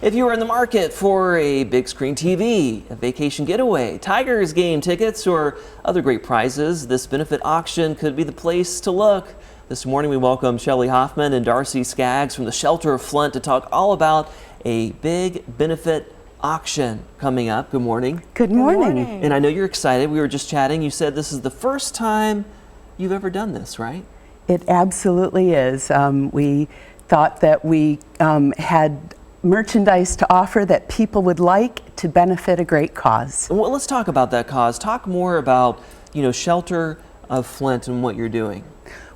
If you are in the market for a big screen TV, a vacation getaway, Tigers game tickets, or other great prizes, this benefit auction could be the place to look. This morning we welcome Shelley Hoffman and Darcy Skaggs from the Shelter of Flint to talk all about a big benefit auction coming up. Good morning. Good morning. And I know you're excited. We were just chatting. You said this is the first time you've ever done this, right? It absolutely is. We thought that we had merchandise to offer that people would like to benefit a great cause. Well, let's talk about that cause. Talk more about, Shelter of Flint and what you're doing.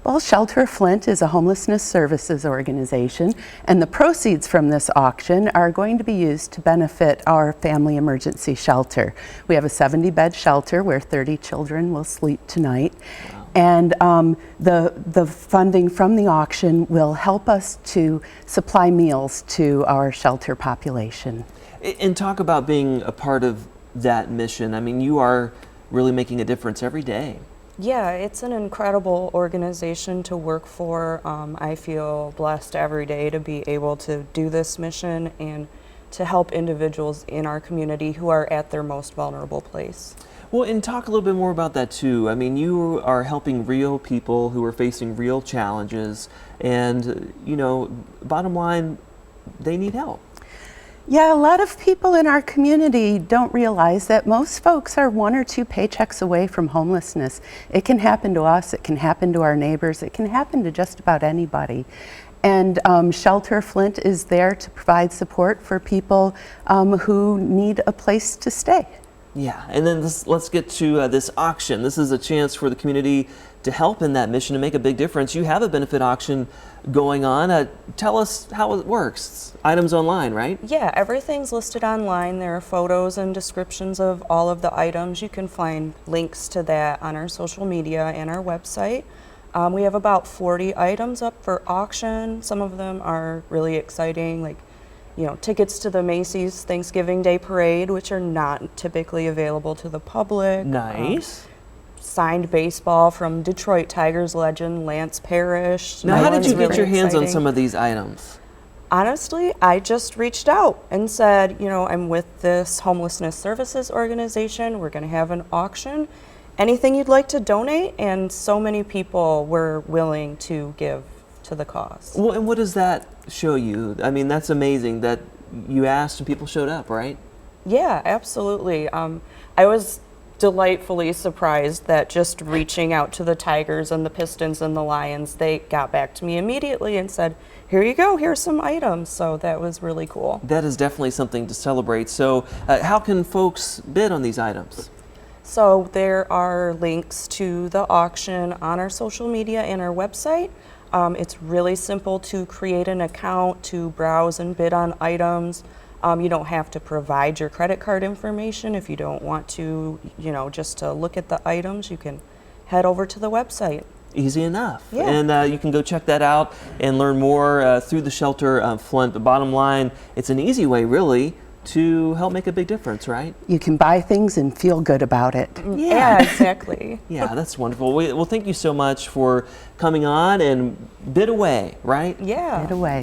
Well, Shelter of Flint is a homelessness services organization, and the proceeds from this auction are going to be used to benefit our family emergency shelter. We have a 70-bed shelter where 30 children will sleep tonight. Wow. And the funding from the auction will help us to supply meals to our shelter population. And talk about being a part of that mission. I mean, you are really making a difference every day. Yeah, it's an incredible organization to work for. I feel blessed every day to be able to do this mission and to help individuals in our community who are at their most vulnerable place. Well, and talk a little bit more about that too. I mean, you are helping real people who are facing real challenges, and bottom line, they need help. Yeah, a lot of people in our community don't realize that most folks are 1 or 2 paychecks away from homelessness. It can happen to us, it can happen to our neighbors, it can happen to just about anybody. And Shelter Flint is there to provide support for people who need a place to stay. Yeah, and then let's get to this auction. This is a chance for the community to help in that mission to make a big difference. You have a benefit auction going on. Tell us how it works. Items online, right? Yeah, everything's listed online. There are photos and descriptions of all of the items. You can find links to that on our social media and our website. We have about 40 items up for auction. Some of them are really exciting, like tickets to the Macy's Thanksgiving Day Parade, which are not typically available to the public. Nice. Signed baseball from Detroit Tigers legend Lance Parrish. Now, how did you get your hands on some of these items? Honestly, I just reached out and said, I'm with this homelessness services organization. We're going to have an auction. Anything you'd like to donate? And so many people were willing to give to the cause. Well, and what does that show you? I mean, that's amazing that you asked and people showed up, right? Yeah, absolutely. I was delightfully surprised that just reaching out to the Tigers and the Pistons and the Lions, they got back to me immediately and said, here you go, here's some items. So that was really cool. That is definitely something to celebrate. So how can folks bid on these items? So there are links to the auction on our social media and our website. It's really simple to create an account, to browse and bid on items. You don't have to provide your credit card information if you don't want to, just to look at the items. You can head over to the website. Easy enough. Yeah. And you can go check that out and learn more through the Shelter of Flint. The bottom line, it's an easy way, really, to help make a big difference, right? You can buy things and feel good about it. Yeah, exactly. Yeah, that's wonderful. Well, thank you so much for coming on and bid away, right? Yeah. Bid away.